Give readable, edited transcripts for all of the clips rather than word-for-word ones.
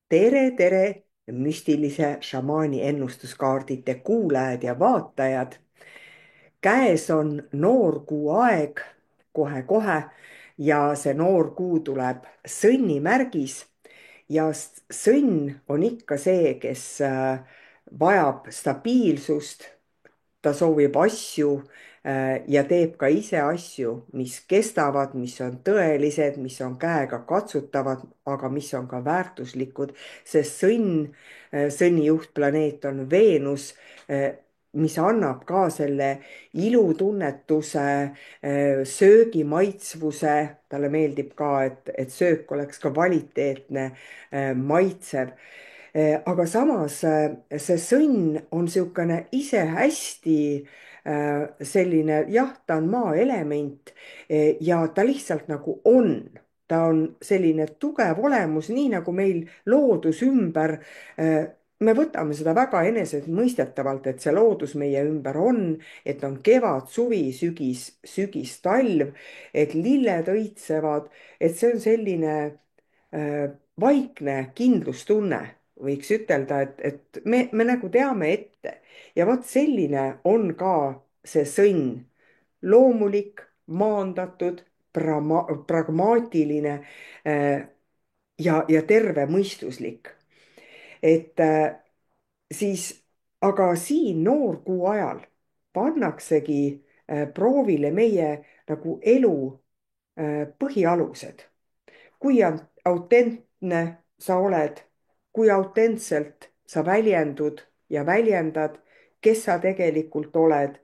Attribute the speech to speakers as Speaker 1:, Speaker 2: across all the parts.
Speaker 1: tere, tere, müstilise šamaani ennustuskaardide kuulajad ja vaatajad. Käes on noorkuu aeg kohe-kohe ja see noorkuu tuleb sõnnimärgis ja sõnn on ikka see, kes vajab stabiilsust. Ta soovib asju ja teeb ka ise asju, mis kestavad, mis on tõelised, mis on käega katsutavad, aga mis on ka väärtuslikud, sest sõnni juhtplaneet on Veenus, mis annab ka selle ilutunnetuse, söögi maitsvuse. Talle meeldib ka, et söök oleks ka kvaliteetne, maitsev. Aga samas see sõnn on niisugune ise hästi selline, jah, ta on maaelement ja ta lihtsalt nagu on. Ta on selline tugev olemus, nii nagu meil loodus ümber. Me võtame seda väga enesestmõistetavalt, et see loodus meie ümber on, et on kevad, suvi, sügis, talv, et lilled õitsevad, et see on selline vaikne kindlustunne, võiks ütelda, et me nagu teame ette ja vot selline on ka see sõnn. Loomulik, maandatud, pragmaatiline ja tervemõistuslik. Et siis, aga siin noorkuu ajal pannaksegi proovile meie nagu elu põhialused. Kui autentne sa oled, kui autentselt sa väljendud ja väljendad, kes sa tegelikult oled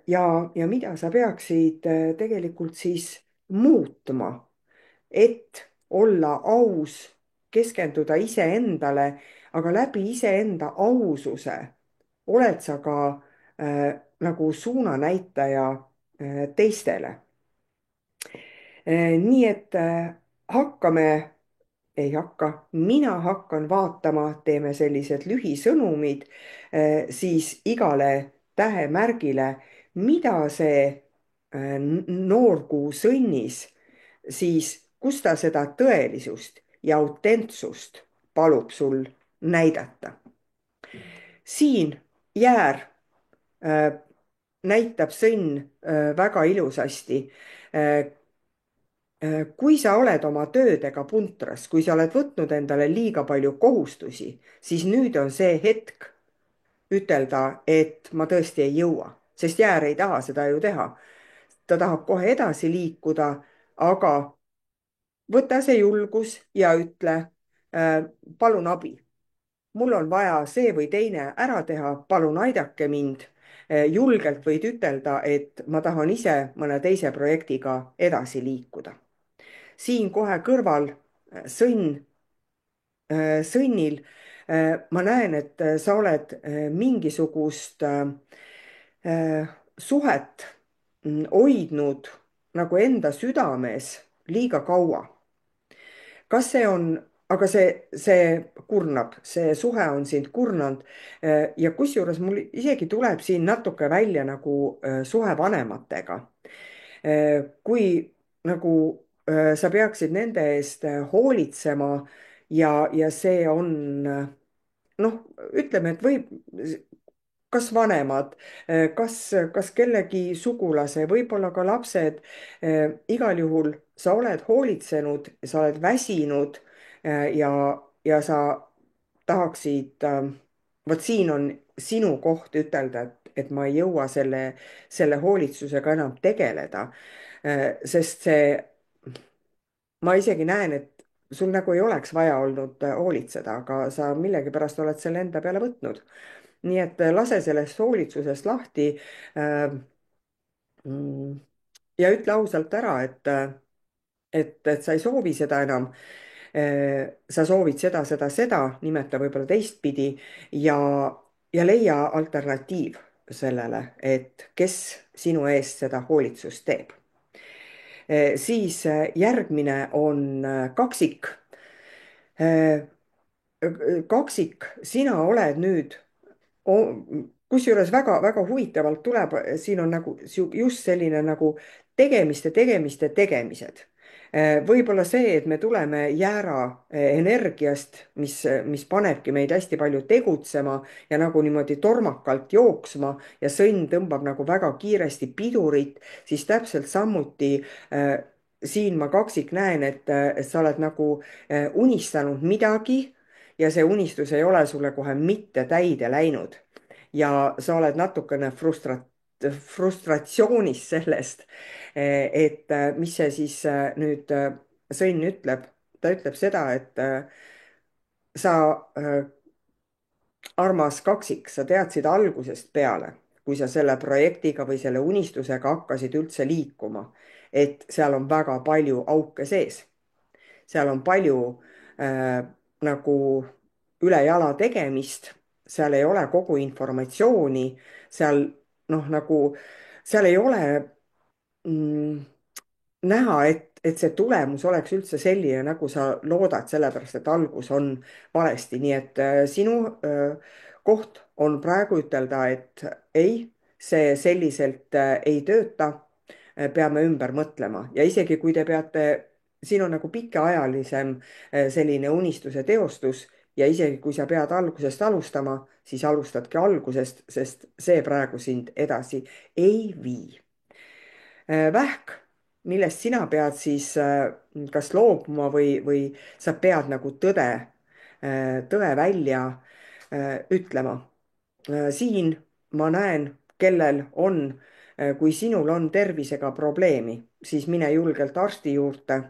Speaker 1: ja mida sa peaksid tegelikult siis muutma, et olla aus, keskenduda iseendale, aga läbi iseenda aususe oled sa ka nagu suunanäitaja teistele. Nii et ei hakka, mina hakkan vaatama, teeme sellised lühisõnumid siis igale tähemärgile, mida see noorkuu sõnnis, siis kus ta seda tõelisust ja autentsust palub sul näidata. Siin jäär näitab sõnn väga ilusasti. Kui sa oled oma töödega puntras, kui sa oled võtnud endale liiga palju kohustusi, siis nüüd on see hetk ütelda, et ma tõesti ei jõua, sest jäär ei taha seda ju teha. Ta tahab kohe edasi liikuda, aga võta see julgus ja ütle, palun abi. Mul on vaja see või teine ära teha, palun aidake mind. Julgelt võid ütelda, et ma tahan ise mõne teise projektiga edasi liikuda. Siin kohe kõrval sõnnil ma näen, et sa oled mingisugust suhet hoidnud nagu enda südames liiga kaua. Kas see on, aga see kurnab, see suhe on sind kurnanud ja kusjuures mul isegi tuleb siin natuke välja nagu suhe vanematega. Kui nagu sa peaksid nende eest hoolitsema ja see on noh, ütleme, et võib, kas vanemad, kas kellegi sugulase, võib-olla ka lapsed. Igal juhul sa oled hoolitsenud, sa oled väsinud ja sa tahaksid, vot siin on sinu koht ütelda, et ma ei jõua selle hoolitsusega enam tegeleda. Sest ma isegi näen, et sul nagu ei oleks vaja olnud hoolitseda, aga sa millegipärast oled selle enda peale võtnud. Nii et lase sellest hoolitsusest lahti mm, ja ütle ausalt ära, et sa ei soovi seda enam. Sa soovid seda, nimeta võib-olla teistpidi ja leia alternatiiv sellele, et kes sinu eest seda hoolitsust teeb. Siis järgmine on kaksik. Kaksik, sina oled nüüd, kusjuures väga-väga huvitavalt tuleb, siin on nagu just selline nagu tegemised. võib-olla see, et me tuleme jäära energiast, mis panebki meid hästi palju tegutsema ja nagu niimoodi tormakalt jooksma ja sõnn tõmbab nagu väga kiiresti pidurit, siis täpselt samuti siin ma kaksiknäen, et sa oled nagu unistanud midagi ja see unistus ei ole sulle kohe mitte täide läinud. Ja sa oled natukene frustratsioonis sellest, et mis see siis nüüd sõnn ütleb. Ta ütleb seda, et sa, armas kaksik, sa teadsid algusest peale, kui sa selle projektiga või selle unistusega hakkasid üldse liikuma, et seal on väga palju auke sees, seal on palju äh, nagu ülejala tegemist, seal ei ole kogu informatsiooni, seal noh, nagu seal ei ole mm, näha, et see tulemus oleks üldse selline, nagu sa loodad, sellepärast et algus on valesti, nii et sinu koht on praegu ütelda, et ei, see selliselt ei tööta. Peame ümber mõtlema ja isegi kui te peate, siin on nagu pikaajalisem selline unistuse teostus ja isegi kui sa pead algusest alustama, siis alustadki algusest, sest see praegu sind edasi ei vii. Vähk, millest sina pead siis kas loobuma või sa pead nagu tõe välja ütlema. Siin ma näen, kellel on, kui sinul on tervisega probleemi, siis mine julgelt arsti juurde.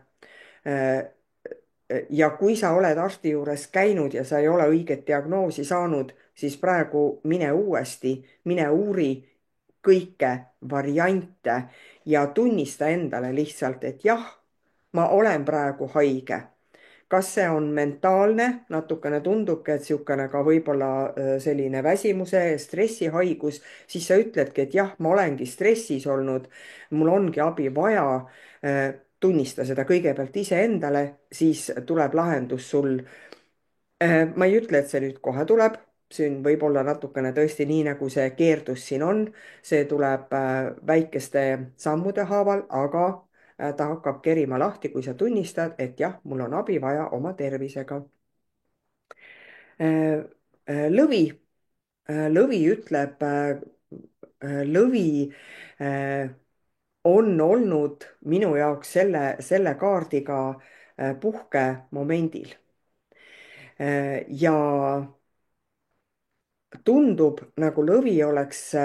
Speaker 1: Ja kui sa oled arsti juures käinud ja sa ei ole õiget diagnoosi saanud, siis praegu mine uuesti, mine uuri kõike variante ja tunnista endale lihtsalt, et jah, ma olen praegu haige. Kas see on mentaalne, natukene tundubki, et niisugune ka võib-olla selline väsimuse, stressihaigus, siis sa ütledki, et jah, ma olengi stressis olnud, mul ongi abi vaja. Tunnista seda kõigepealt iseendale, siis tuleb lahendus sul. Ma ei ütle, et see nüüd kohe tuleb, siin võib olla natukene tõesti nii, nagu see keerdus siin on, see tuleb väikeste sammude haaval, aga ta hakkab kerima lahti, kui sa tunnistad, et jah, mul on abi vaja oma tervisega. Lõvi, lõvi ütleb, lõvi äh, on olnud minu jaoks selle kaardiga puhkemomendil. Ja tundub, nagu lõvi oleks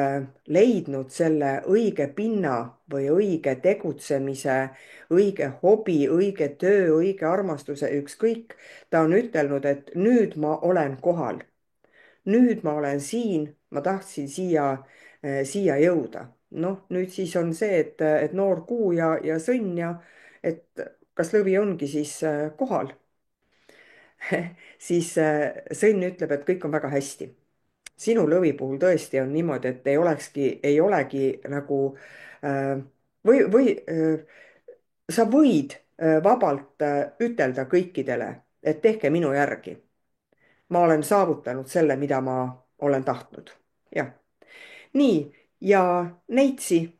Speaker 1: leidnud selle õige pinna või õige tegutsemise, õige hobi, õige töö, õige armastuse, ükskõik. ta on ütelnud, et nüüd ma olen kohal, nüüd ma olen siin, ma tahtsin siia jõuda. noh, nüüd siis on see, et noor kuu ja sõnn ja et kas lõvi ongi siis kohal siis sõnn ütleb, et kõik on väga hästi. Sinu lõvi puhul tõesti on niimoodi, et ei olegi nagu äh, või sa võid vabalt ütelda kõikidele, et tehke minu järgi. Ma olen saavutanud selle, mida ma olen tahtnud. jah, nii ja Neitsi,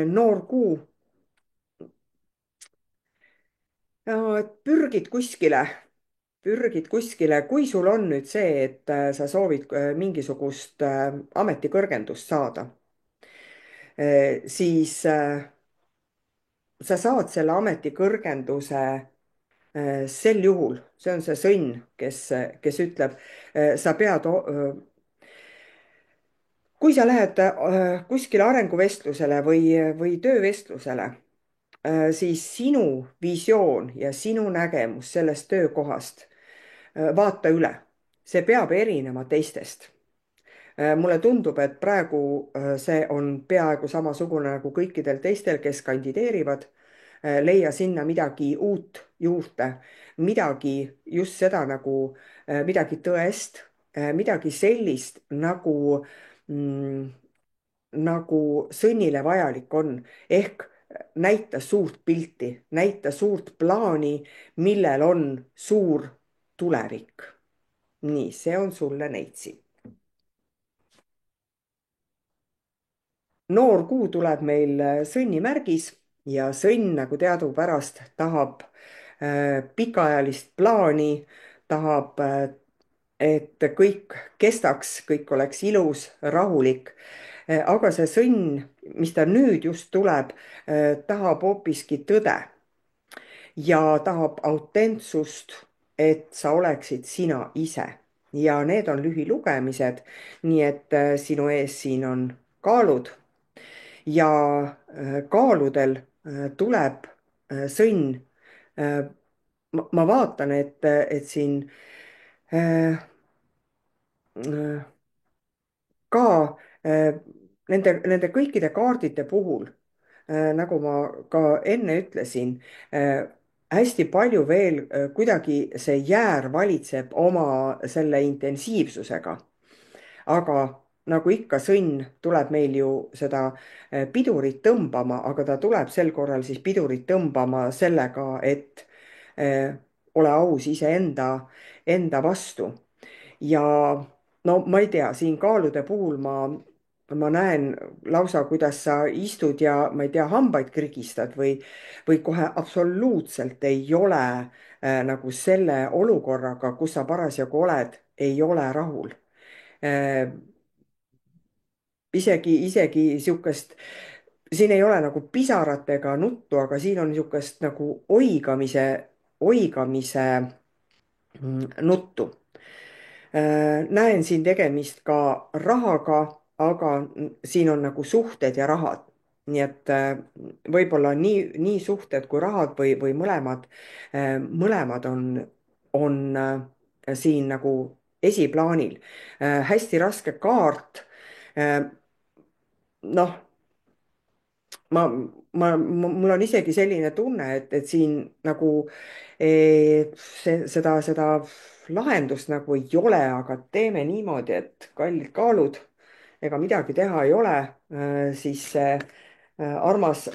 Speaker 1: noor kuu. pürgid kuskile, pürgid kuskile, kui sul on nüüd see, et sa soovid mingisugust ametikõrgendust saada, siis sa saad selle ametikõrgenduse sel juhul, see on see sõnn, kes ütleb, sa pead, kui sa lähed kuskile arenguvestlusele või töövestlusele, siis sinu visioon ja sinu nägemus sellest töökohast, vaata üle, see peab erinema teistest. mulle tundub, et praegu see on peaaegu samasugune nagu kõikidel teistel, kes kandideerivad. leia sinna midagi uut juurde, midagi just seda nagu midagi tõest, midagi sellist nagu nagu sõnnile vajalik on, ehk näita suurt pilti, näita suurt plaani, millel on suur tulevik. nii, see on sulle, Neitsi. noor kuu tuleb meil sõnnimärgis ja sõnn nagu teadupärast tahab pikaajalist plaani, tahab, et kõik kestaks, kõik oleks ilus, rahulik. Aga see sõnn, mis ta nüüd just tuleb, tahab hoopiski tõde ja tahab autentsust, et sa oleksid sina ise. ja need on lühilugemised, nii et sinu ees siin on kaalud ja kaaludel tuleb sõnn. Ma vaatan, et siin äh, äh, ka nende kõikide kaardide puhul, nagu ma ka enne ütlesin, hästi palju veel kuidagi see jäär valitseb oma selle intensiivsusega. aga nagu ikka, sõnn tuleb meil ju seda pidurit tõmbama, aga ta tuleb sel korral siis pidurit tõmbama sellega, et ole aus enda vastu. ja no ma ei tea, siin kaalude puhul ma näen lausa, kuidas sa istud ja ma ei tea, hambaid krigistad või kohe absoluutselt ei ole nagu selle olukorraga, kus sa parasjagu oled, ei ole rahul. Äh, isegi sihukest, siin ei ole nagu pisaratega nuttu, aga siin on sihukest nagu oigamise nuttu. Näen siin tegemist ka rahaga, aga siin on nagu suhted ja rahad. nii et võib-olla nii suhted kui rahad või mõlemad on siin nagu esiplaanil. hästi raske kaart. Noh, mul on isegi selline tunne, et siin nagu seda lahendust nagu ei ole, aga teeme niimoodi, et kallid kaalud, ega midagi teha ei ole. Siis see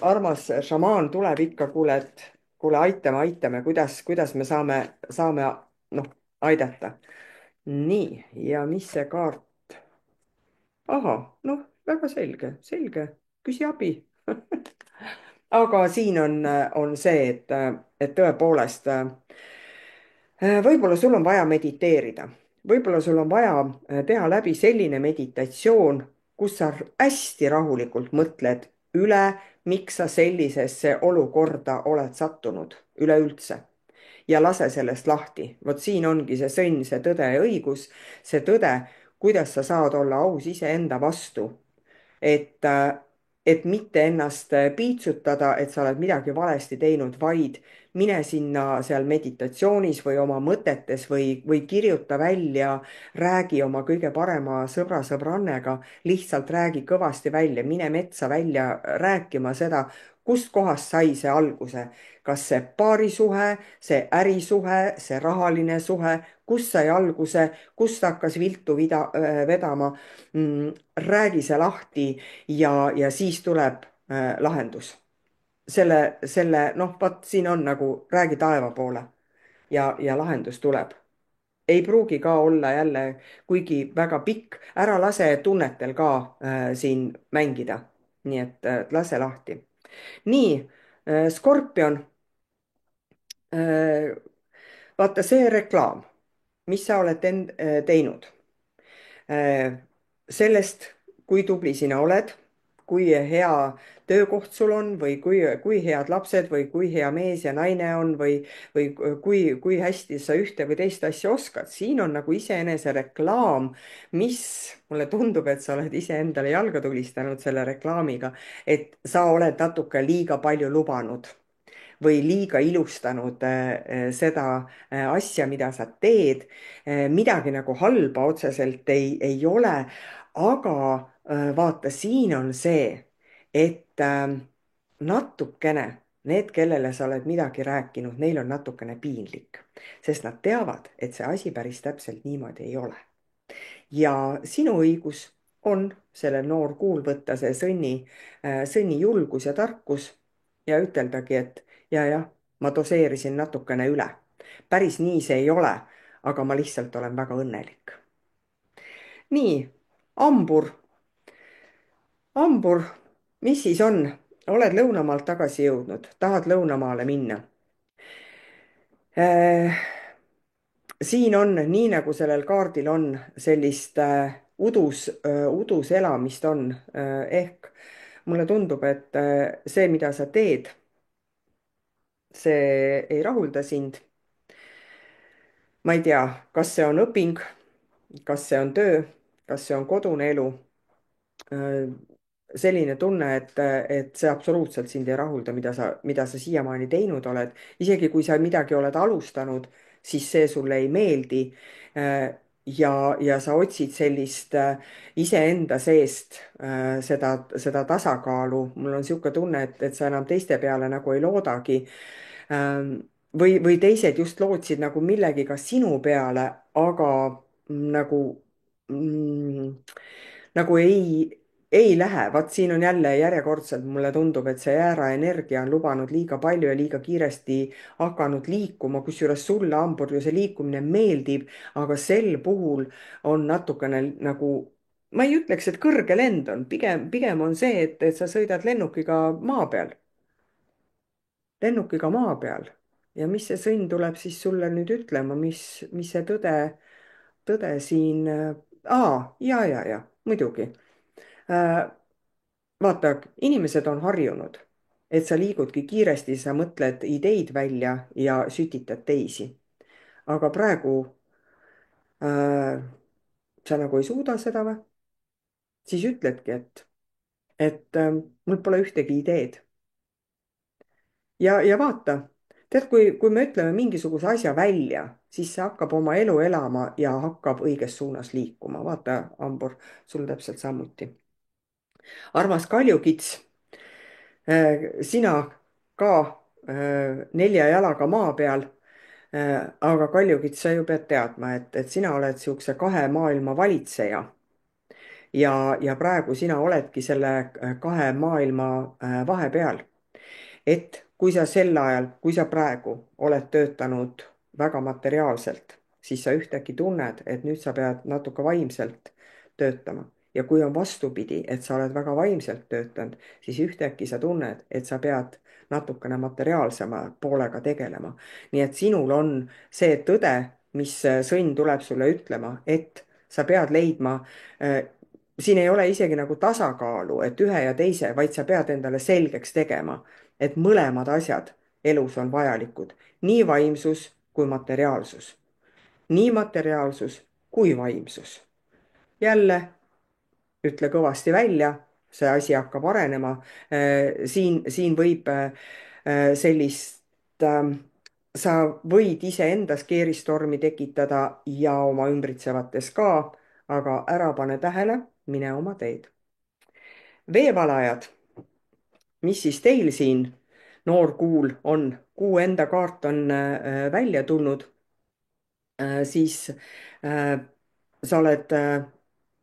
Speaker 1: armas šamaan tuleb ikka, kuule, et kuule, aitame, kuidas me saame noh, aidata. nii, ja mis see kaart? ahah, noh, väga selge, küsi abi. aga siin on see, et tõepoolest võib-olla sul on vaja mediteerida, võib-olla sul on vaja teha läbi selline meditatsioon, kus sa hästi rahulikult mõtled üle, miks sa sellisesse olukorda oled sattunud üleüldse ja lase sellest lahti. vot siin ongi see sõnn, see tõde ja õigus, see tõde, kuidas sa saad olla aus iseenda vastu, et, et mitte ennast piitsutada, et sa oled midagi valesti teinud, vaid mine sinna seal meditatsioonis või oma mõtetes või kirjuta välja, räägi oma kõige parema sõbra, sõbrannega, lihtsalt räägi kõvasti välja, mine metsa välja rääkima seda, kust kohast sai see alguse, kas see paarisuhe, see ärisuhe, see rahaline suhe, kust sai alguse, kust hakkas viltu vedama. räägi see lahti ja siis tuleb lahendus. Noh, vot siin on nagu räägi taeva poole ja lahendus tuleb. ei pruugi ka olla jälle kuigi väga pikk, ära lase tunnetel ka siin mängida. nii et lase lahti. nii, Skorpion, vaata see reklaam, mis sa oled teinud, sellest, kui tubli sina oled, kui hea töökoht sul on või kui head lapsed või kui hea mees ja naine on või kui hästi sa ühte või teist asja oskad. siin on nagu iseenese reklaam, mis mulle tundub, et sa oled iseendale jalga tulistanud selle reklaamiga, et sa oled natuke liiga palju lubanud või liiga ilustanud seda asja, mida sa teed. midagi nagu halba otseselt ei ole, aga vaata, siin on see, et natukene need, kellele sa oled midagi rääkinud, neil on natukene piinlik, sest nad teavad, et see asi päris täpselt niimoodi ei ole. ja sinu õigus on sellel noorkuul võtta see sõnni julgus ja tarkus ja üteldagi, et jah, ma doseerisin natukene üle. päris nii see ei ole, aga ma lihtsalt olen väga õnnelik. nii, hambur, mis siis on? oled lõunamaalt tagasi jõudnud, tahad lõunamaale minna. Äh, siin on, nii nagu sellel kaardil on, sellist udus elamist on, ehk mulle tundub, et see, mida sa teed, see ei rahulda sind. Ma ei tea, kas see on õping, kas see on töö, kas see on kodune elu. Äh, selline tunne, et see absoluutselt sind ei rahulda, mida sa siiamaani teinud oled. isegi kui sa midagi oled alustanud, siis see sulle ei meeldi. ja sa otsid sellist iseenda seest seda tasakaalu. mul on niisugune tunne, et sa enam teiste peale nagu ei loodagi. Ähm, või teised just lootsid nagu millegiga sinu peale, aga nagu mm, nagu ei lähe. Vaat siin on jälle järjekordselt, mulle tundub, et see jääraenergia on lubanud liiga palju ja liiga kiiresti hakanud liikuma, kusjuures sulle, hambur, ju see liikumine meeldib, aga sel puhul on natukene nagu, ma ei ütleks, et kõrge lend on, pigem on see, et sa sõidad lennukiga maa peal. ja mis see sõnn tuleb siis sulle nüüd ütlema, mis see tõde siin, ja muidugi. Äh, vaata, inimesed on harjunud, et sa liigudki kiiresti, sa mõtled ideid välja ja sütitad teisi. aga praegu äh, sa nagu ei suuda seda või? siis ütledki, et mul pole ühtegi ideed. ja vaata, tead, kui me ütleme mingisuguse asja välja, siis see hakkab oma elu elama ja hakkab õiges suunas liikuma. vaata, hambur, sul täpselt samuti. armas kaljukits, sina ka nelja jalaga maa peal. aga kaljukits, sa ju pead teadma, et sina oled niisuguse kahe maailma valitseja. ja praegu sina oledki selle kahe maailma vahepeal. et kui sa sel ajal, kui sa praegu oled töötanud väga materiaalselt, siis sa ühtäkki tunned, et nüüd sa pead natuke vaimselt töötama. ja kui on vastupidi, et sa oled väga vaimselt töötanud, siis ühtäkki sa tunned, et sa pead natukene materiaalsema poolega tegelema. nii et sinul on see tõde, mis sõnn tuleb sulle ütlema, et sa pead leidma siin ei ole isegi nagu tasakaalu, et ühe ja teise, vaid sa pead endale selgeks tegema, et mõlemad asjad elus on vajalikud, nii vaimsus kui materiaalsus, nii materiaalsus kui vaimsus. jälle ütle kõvasti välja, see asi hakkab arenema. siin võib sellist, sa võid iseendas keeristormi tekitada ja oma ümbritsevates ka, aga ära pane tähele, mine oma teed. veevalajad, mis siis teil siin, noor kuul, on? kuu enda kaart on välja tulnud. siis sa oled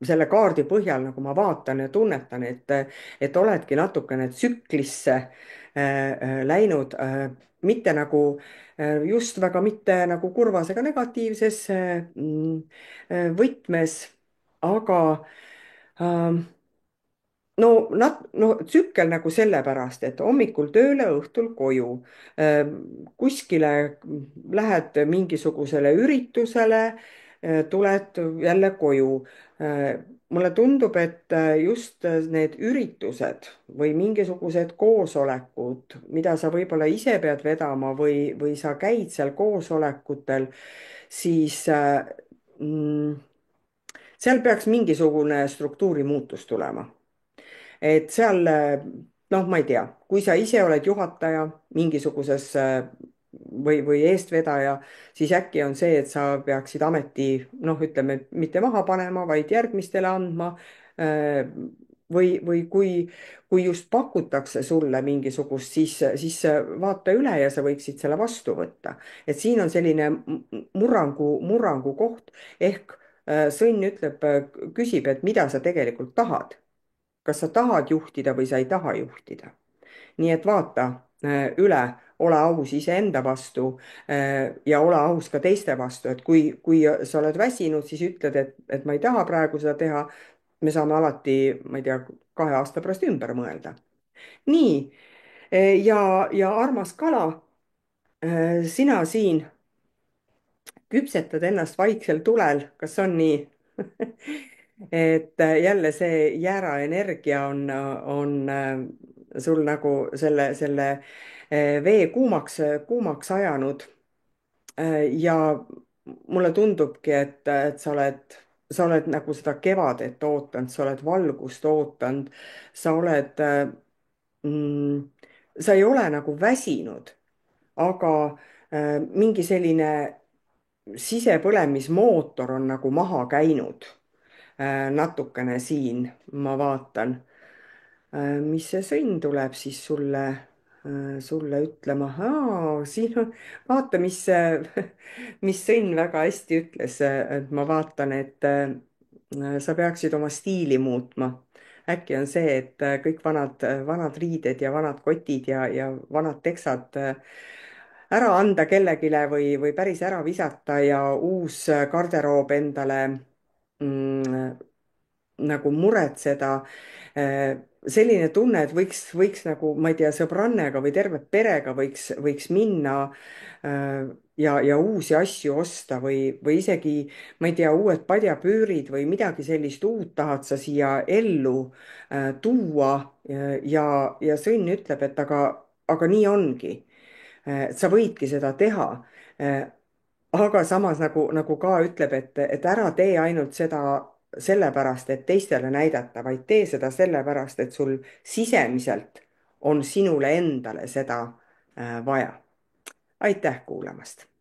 Speaker 1: selle kaardi põhjal, nagu ma vaatan ja tunnetan, et oledki natukene tsüklisse läinud, mitte nagu just väga mitte nagu kurvas ega negatiivses võtmes, aga no tsükkel nagu sellepärast, et hommikul tööle, õhtul koju. kuskile lähed mingisugusele üritusele, tuled jälle koju. mulle tundub, et just need üritused või mingisugused koosolekud, mida sa võib-olla ise pead vedama või sa käid seal koosolekutel, siis mm, seal peaks mingisugune struktuuri muutus tulema. et seal, noh, ma ei tea, kui sa ise oled juhataja mingisuguses või eestvedaja, siis äkki on see, et sa peaksid ameti, noh, ütleme, mitte maha panema, vaid järgmistele andma. äh, või kui just pakutakse sulle mingisugust, siis vaata üle ja sa võiksid selle vastu võtta. et siin on selline murrangu koht, ehk sõnn ütleb, küsib, et mida sa tegelikult tahad, kas sa tahad juhtida või sa ei taha juhtida. nii et vaata üle, ole aus iseenda vastu ja ole aus ka teiste vastu, et kui sa oled väsinud, siis ütled, et ma ei taha praegu seda teha. me saame alati, ma ei tea, 2 aasta pärast ümber mõelda. nii, ja armas kala, sina siin küpsetad ennast vaiksel tulel, kas on nii? et jälle see jäära energia on sul nagu selle vee kuumaks ajanud. Ja mulle tundubki, et sa oled nagu seda kevadet ootanud, sa oled valgust ootanud, sa oled, mm, sa ei ole nagu väsinud, aga mingi selline sisepõlemismootor on nagu maha käinud natukene siin, ma vaatan. Mis see sõnn tuleb siis sulle ütlema? Siin on, vaata, mis sõnn väga hästi ütles, et ma vaatan, et sa peaksid oma stiili muutma. äkki on see, et kõik vanad riided ja vanad kotid ja vanad teksad ära anda kellelegi või päris ära visata ja uus garderoob endale nagu muretseda. selline tunne, et võiks nagu, ma ei tea, sõbrannega või terve perega võiks minna ja uusi asju osta või isegi, ma ei tea, uued padjapüürid või midagi sellist uut tahad sa siia ellu tuua ja sõnn ütleb, et aga nii ongi. sa võidki seda teha. aga samas nagu ka ütleb, et ära tee ainult seda sellepärast, et teistele näidata, vaid tee seda sellepärast, et sul sisemiselt on sinule endale seda vaja. aitäh kuulamast!